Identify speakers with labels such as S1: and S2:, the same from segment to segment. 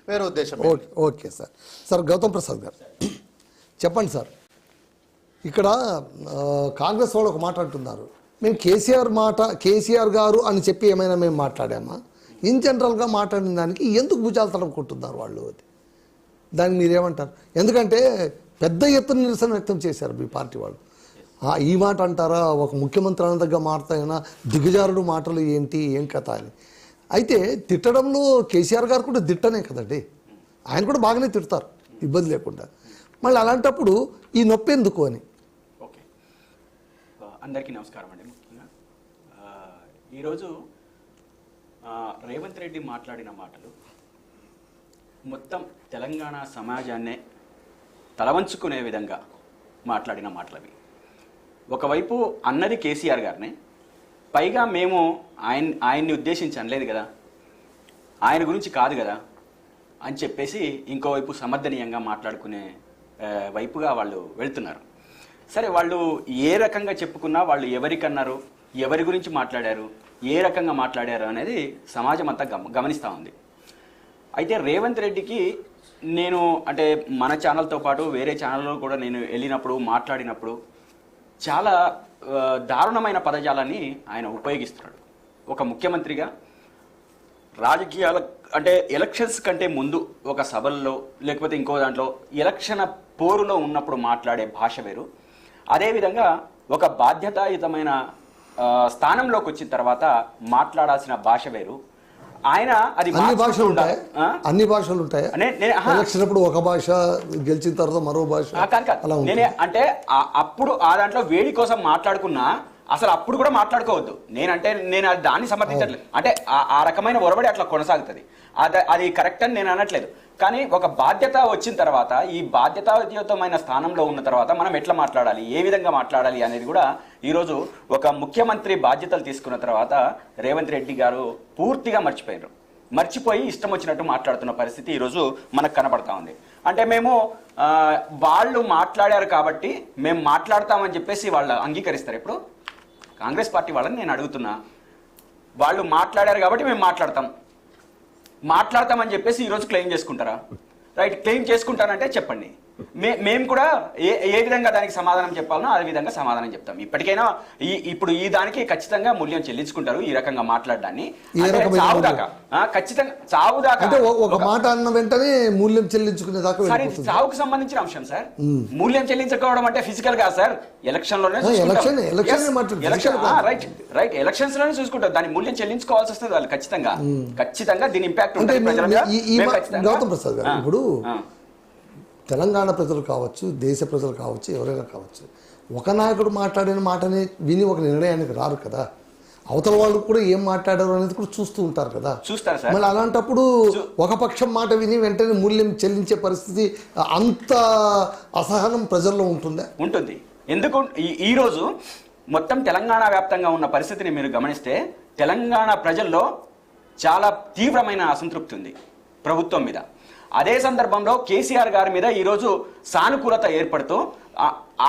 S1: వేరే ఉద్దేశం.
S2: Okay sir. Sir Gautam Prasad గారు చెప్పండి సార్. ఇక్కడ కాంగ్రెస్ వాళ్ళు ఒక మాట అంటున్నారు, మేము కేసీఆర్ గారు అని చెప్పి ఏమైనా మేము మాట్లాడామా? ఇన్ జనరల్గా మాట్లాడిన దానికి ఎందుకు భుజాలు తడుపుకుంటున్నారు వాళ్ళు? అది దాన్ని మీరేమంటారు? ఎందుకంటే పెద్ద ఎత్తున నిరసన వ్యక్తం చేశారు మీ పార్టీ వాళ్ళు. ఈ మాట అంటారా? ఒక ముఖ్యమంత్రి అనదగ్గ మాట్లాడినా దిగజారుడు మాటలు ఏంటి, ఏం కథ అని. అయితే తిట్టడంలో కేసీఆర్ గారు కూడా దిట్టనే కదండి, ఆయన కూడా బాగానే తిడతారు ఇబ్బంది లేకుండా. మళ్ళీ అలాంటప్పుడు ఈ నొప్పి ఎందుకు అని.
S3: ఓకే, అందరికీ నమస్కారం అండి. ముఖ్యంగా ఈరోజు రేవంత్ రెడ్డి మాట్లాడిన మాటలు మొత్తం తెలంగాణ సమాజాన్నే తలవంచుకునే విధంగా మాట్లాడిన మాటలవి. ఒకవైపు అన్నది కేసీఆర్ గారిని, పైగా మేము ఆయన్ని ఉద్దేశించి అనలేదు కదా, ఆయన గురించి కాదు కదా అని చెప్పేసి ఇంకోవైపు సమర్థనీయంగా మాట్లాడుకునే వైపుగా వాళ్ళు వెళ్తున్నారు. సరే, వాళ్ళు ఏ రకంగా చెప్పుకున్నా, వాళ్ళు ఎవరికన్నారు, ఎవరి గురించి మాట్లాడారు, ఏ రకంగా మాట్లాడారు అనేది సమాజం అంతా గమనిస్తూ ఉంది. అయితే రేవంత్ రెడ్డికి నేను అంటే మన ఛానల్తో పాటు వేరే ఛానల్లో కూడా నేను వెళ్ళినప్పుడు మాట్లాడినప్పుడు చాలా దారుణమైన పదజాలాన్ని ఆయన ఉపయోగిస్తున్నాడు. ఒక ముఖ్యమంత్రిగా రాజకీయాల అంటే ఎలక్షన్స్ కంటే ముందు ఒక సభల్లో లేకపోతే ఇంకో దాంట్లో ఎలక్షన్ పోరులో ఉన్నప్పుడు మాట్లాడే భాష వేరు, అదేవిధంగా ఒక బాధ్యతాయుతమైన స్థానంలోకి వచ్చిన తర్వాత మాట్లాడాల్సిన భాష వేరు. ఆయన అది
S2: అన్ని భాషలు ఉంటాయి. ఒక భాష గెలిచిన తర్వాత మరో భాష
S3: నేనే అంటే అప్పుడు ఆ దాంట్లో వేడి కోసం మాట్లాడుకున్నా అసలు అప్పుడు కూడా మాట్లాడుకోవద్దు. నేను దాన్ని సమర్థించట్లేదు. అంటే ఆ రకమైన ఒరబడి అట్లా కొనసాగుతుంది, అది కరెక్ట్ అని నేను అనట్లేదు. కానీ ఒక బాధ్యత వచ్చిన తర్వాత, ఈ బాధ్యతాయుతమైన స్థానంలో ఉన్న తర్వాత మనం ఎట్లా మాట్లాడాలి, ఏ విధంగా మాట్లాడాలి అనేది కూడా ఈరోజు ఒక ముఖ్యమంత్రి బాధ్యతలు తీసుకున్న తర్వాత రేవంత్ రెడ్డి గారు పూర్తిగా మర్చిపోయి ఇష్టం వచ్చినట్టు మాట్లాడుతున్న పరిస్థితి ఈరోజు మనకు కనబడతా ఉంది. అంటే మేము వాళ్ళు మాట్లాడారు కాబట్టి మేము మాట్లాడతామని చెప్పేసి వాళ్ళు అంగీకరిస్తారు. ఇప్పుడు కాంగ్రెస్ పార్టీ వాళ్ళని నేను అడుగుతున్నా, వాళ్ళు మాట్లాడారు కాబట్టి మేము మాట్లాడతామని చెప్పేసి ఈరోజు క్లెయిమ్ చేసుకుంటారా? రైట్, క్లెయిమ్ చేసుకుంటానంటే చెప్పండి, మేము కూడా ఏ విధంగా దానికి సమాధానం చెప్పాలనో ఆ విధంగా సమాధానం చెప్తాం. ఇప్పటికైనా ఇప్పుడు ఈ దానికి ఖచ్చితంగా మూల్యం చెల్లించుకుంటారు ఈ రకంగా మాట్లాడడాన్ని. ఖచ్చితంగా చావుదాకా
S2: ఒక మాట అన్న వెంటనే మూల్యం చెల్లించుకునే దాకా.
S3: సార్, ఇది చావుకు సంబంధించిన అంశం సార్. మూల్యం చెల్లించుకోవడం అంటే ఫిజికల్ గా సార్, ఎలక్షన్ లోనే రైట్ ఎలక్షన్స్ లోనే చూసుకుంటారు. దాని మూల్యం చెల్లించుకోవాల్సి వస్తుంది వాళ్ళు ఖచ్చితంగా దీని ఇంపాక్ట్ ఉంటుంది.
S2: గౌతమ్ ప్రసాద్ గారు, ఇప్పుడు తెలంగాణ ప్రజలు కావచ్చు, దేశ ప్రజలు కావచ్చు, ఎవరైనా కావచ్చు, ఒక నాయకుడు మాట్లాడిన మాటని విని ఒక నిర్ణయానికి రారు కదా. అవతల వాళ్ళు కూడా ఏం మాట్లాడారు అనేది కూడా చూస్తూ ఉంటారు కదా.
S3: చూస్తారు సార్.
S2: మళ్ళీ అలాంటప్పుడు ఒక పక్షం మాట విని వెంటనే మూల్యం చెల్లించే పరిస్థితి, అంత అసహనం ప్రజల్లో ఉంటుంది.
S3: ఎందుకు ఈరోజు మొత్తం తెలంగాణ వ్యాప్తంగా ఉన్న పరిస్థితిని మీరు గమనిస్తే తెలంగాణ ప్రజల్లో చాలా తీవ్రమైన అసంతృప్తి ఉంది ప్రభుత్వం మీద. అదే సందర్భంలో కేసీఆర్ గారి మీద ఈరోజు సానుకూలత ఏర్పడుతూ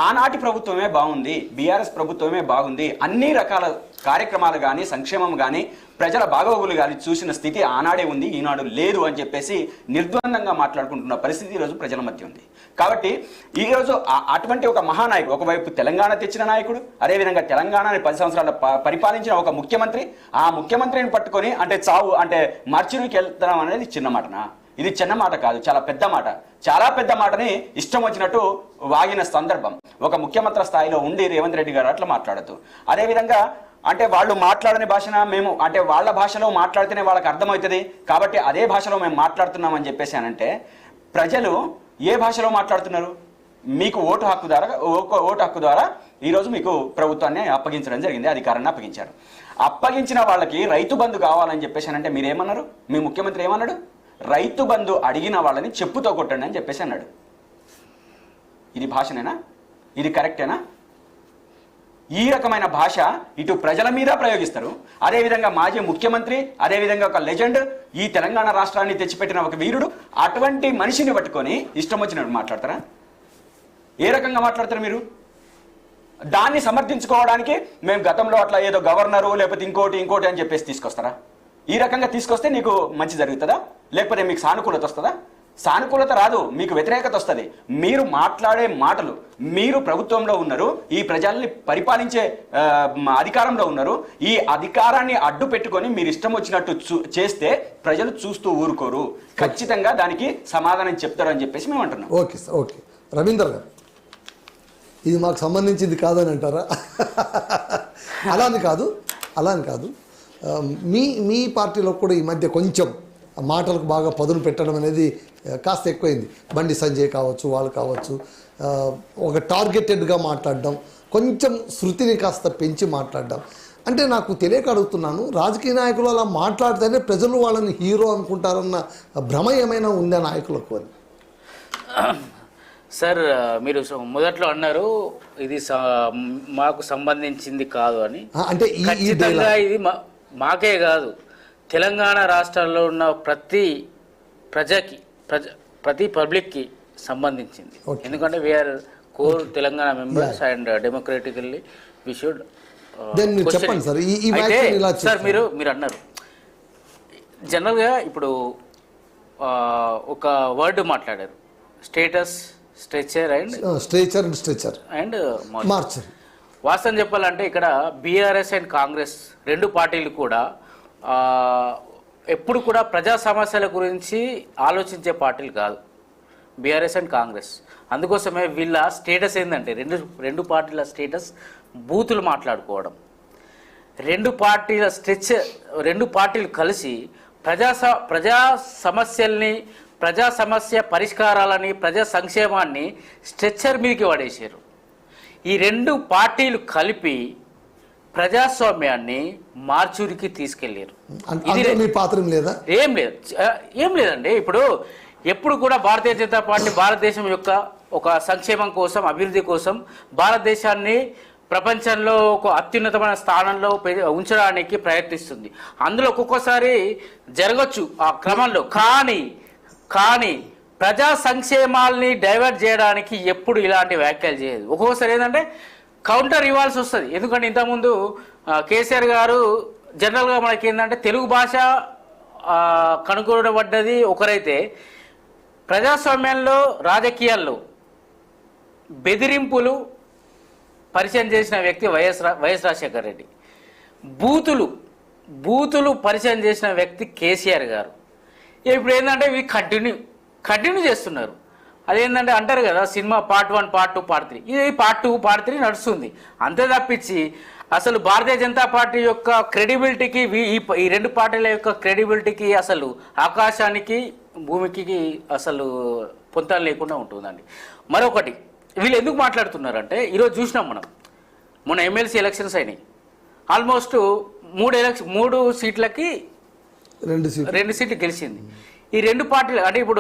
S3: ఆనాటి ప్రభుత్వమే బాగుంది, బీఆర్ఎస్ ప్రభుత్వమే బాగుంది, అన్ని రకాల కార్యక్రమాలు కానీ సంక్షేమం కానీ ప్రజల బాగోగులు కానీ చూసిన స్థితి ఆనాడే ఉంది, ఈనాడు లేదు అని చెప్పేసి నిర్ద్వందంగా మాట్లాడుకుంటున్న పరిస్థితి ఈరోజు ప్రజల మధ్య ఉంది. కాబట్టి ఈరోజు అటువంటి ఒక మహానాయకుడు, ఒకవైపు తెలంగాణ తెచ్చిన నాయకుడు, అదేవిధంగా తెలంగాణని 10 సంవత్సరాలు పరిపాలించిన ఒక ముఖ్యమంత్రి, ఆ ముఖ్యమంత్రిని పట్టుకొని అంటే చావు అంటే మార్చికి వెళ్తాం అనేది చిన్న మాటనా? ఇది చిన్న మాట కాదు, చాలా పెద్ద మాట. చాలా పెద్ద మాటని ఇష్టం వచ్చినట్టు వాగిన సందర్భం ఒక ముఖ్యమంత్రి స్థాయిలో ఉండి రేవంత్ రెడ్డి గారు అట్లా మాట్లాడుతూ, అదేవిధంగా అంటే వాళ్ళు మాట్లాడని భాషన మేము అంటే వాళ్ళ భాషలో మాట్లాడితేనే వాళ్ళకి అర్థమవుతుంది కాబట్టి అదే భాషలో మేము మాట్లాడుతున్నామని చెప్పేసి అనంటే, ప్రజలు ఏ భాషలో మాట్లాడుతున్నారు? మీకు ఓటు హక్కు ద్వారా ఈరోజు మీకు ప్రభుత్వాన్ని అప్పగించడం జరిగింది, అధికారాన్ని అప్పగించారు. అప్పగించిన వాళ్ళకి రైతు బంధు కావాలని చెప్పేసి అంటే మీరేమన్నారు? మీ ముఖ్యమంత్రి ఏమన్నాడు? రైతు బంధు అడిగిన వాళ్ళని చెప్పుతో కొట్టండి అని చెప్పేసి అన్నాడు. ఇది భాషనేనా? ఇది కరెక్టేనా? ఈ రకమైన భాష ఇటు ప్రజల మీద ప్రయోగిస్తారు, అదేవిధంగా మాజీ ముఖ్యమంత్రి, అదేవిధంగా ఒక లెజెండ్, ఈ తెలంగాణ రాష్ట్రాన్ని తెచ్చిపెట్టిన ఒక వీరుడు, అటువంటి మనిషిని పట్టుకొని ఇష్టం వచ్చినట్టు మాట్లాడతారా? ఏ రకంగా మాట్లాడతారు మీరు? దాన్ని సమర్థించుకోవడానికి మేము గతంలో అట్లా ఏదో గవర్నరు లేకపోతే ఇంకోటి అని చెప్పేసి తీసుకొస్తారా? ఈ రకంగా తీసుకొస్తే నీకు మంచి జరుగుతుందా? లేకపోతే మీకు సానుకూలత వస్తుందా? సానుకూలత రాదు, మీకు వ్యతిరేకత వస్తుంది. మీరు మాట్లాడే మాటలు, మీరు ప్రభుత్వంలో ఉన్నారు, ఈ ప్రజల్ని పరిపాలించే అధికారంలో ఉన్నారు, ఈ అధికారాన్ని అడ్డు పెట్టుకొని మీరు ఇష్టం వచ్చినట్టు చేస్తే ప్రజలు చూస్తూ ఊరుకోరు, ఖచ్చితంగా దానికి సమాధానం చెప్తారు అని చెప్పేసి మేము అంటున్నాం.
S2: Okay sir, okay. రవీందర్ గారు, ఇది మాకు సంబంధించింది కాదని అంటారా? అలా అని కాదు. మీ పార్టీలో కూడా ఈ మధ్య కొంచెం మాటలకు బాగా పదును పెట్టడం అనేది కాస్త ఎక్కువైంది. బండి సంజయ్ కావచ్చు, వాళ్ళు కావచ్చు, ఒక టార్గెటెడ్గా మాట్లాడడం, కొంచెం శృతిని కాస్త పెంచి మాట్లాడడం. అంటే నాకు తెలియక అడుగుతున్నాను, రాజకీయ నాయకులు అలా మాట్లాడితేనే ప్రజలు వాళ్ళని హీరో అనుకుంటారన్న భ్రమ ఏమైనా ఉందా నాయకులకు అని?
S1: సార్, మీరు మొదట్లో అన్నారు ఇది మాకు సంబంధించింది కాదు అని.
S2: అంటే
S1: ఖచ్చితంగా ఇది మాకే కాదు, తెలంగాణ రాష్ట్రంలో ఉన్న ప్రతి పబ్లిక్కి సంబంధించింది. ఎందుకంటే we are core Telangana members and democratically we should.
S2: చెప్పండి సార్.
S1: సార్, మీరు అన్నారు జనరల్గా ఇప్పుడు ఒక వర్డ్ మాట్లాడారు, స్ట్రెచర్ అండ్ మార్చర్. వాస్తవం చెప్పాలంటే ఇక్కడ బీఆర్ఎస్ అండ్ కాంగ్రెస్ రెండు పార్టీలు కూడా ఎప్పుడు కూడా ప్రజా సమస్యల గురించి ఆలోచించే పార్టీలు కాదు బీఆర్ఎస్ అండ్ కాంగ్రెస్. అందుకోసమే వీళ్ళ స్టేటస్ ఏంటంటే రెండు పార్టీల స్టేటస్ బూతులు మాట్లాడుకోవడం. రెండు పార్టీలు కలిసి ప్రజా సమస్యల్ని, ప్రజా సమస్య పరిష్కారాలని, ప్రజా సంక్షేమాన్ని స్ట్రెచ్చర్ మీదకి పడేసారు. ఈ రెండు పార్టీలు కలిపి ప్రజాస్వామ్యాన్ని మార్చూరికి తీసుకెళ్లారు. ఏం లేదండి. ఎప్పుడు కూడా భారతీయ జనతా పార్టీ భారతదేశం యొక్క ఒక సంక్షేమం కోసం, అభివృద్ధి కోసం భారతదేశాన్ని ప్రపంచంలో ఒక అత్యున్నతమైన స్థానంలో ఉంచడానికి ప్రయత్నిస్తుంది. అందులో ఒక్కొక్కసారి జరగచ్చు ఆ క్రమంలో, కానీ ప్రజా సంక్షేమాల్ని డైవర్ట్ చేయడానికి ఎప్పుడు ఇలాంటి వ్యాఖ్యలు చేయదు. ఒక్కొక్కసారి ఏంటంటే కౌంటర్ ఇవ్వాల్సి వస్తుంది. ఎందుకంటే ఇంతకుముందు కేసీఆర్ గారు జనరల్గా మనకి ఏంటంటే తెలుగు భాష కనుగొనబడ్డది ఒకరైతే, ప్రజాస్వామ్యంలో రాజకీయాల్లో బెదిరింపులు పరిచయం చేసిన వ్యక్తి వైఎస్ రాజశేఖర రెడ్డి. బూతులు పరిచయం చేసిన వ్యక్తి కేసీఆర్ గారు. ఇప్పుడు ఏంటంటే ఇవి కంటిన్యూ చేస్తున్నారు. అదేంటంటే అంటారు కదా, సినిమా పార్ట్ 1, పార్ట్ 2, పార్ట్ 3, ఇది పార్ట్ 2, పార్ట్ 3 నడుస్తుంది. అంతే తప్పించి అసలు భారతీయ జనతా పార్టీ యొక్క క్రెడిబిలిటీకి, ఈ రెండు పార్టీల యొక్క క్రెడిబిలిటీకి అసలు ఆకాశానికి భూమికి అసలు పొంతన లేకుండా ఉంటుందండి. మరొకటి, వీళ్ళు ఎందుకు మాట్లాడుతున్నారంటే, ఈరోజు చూసినాం మొన్న ఎమ్మెల్సీ ఎలక్షన్స్ అయినాయి. ఆల్మోస్ట్ 3 సీట్లకి 2 సీట్లు గెలిచింది. ఈ రెండు పార్టీలు అంటే ఇప్పుడు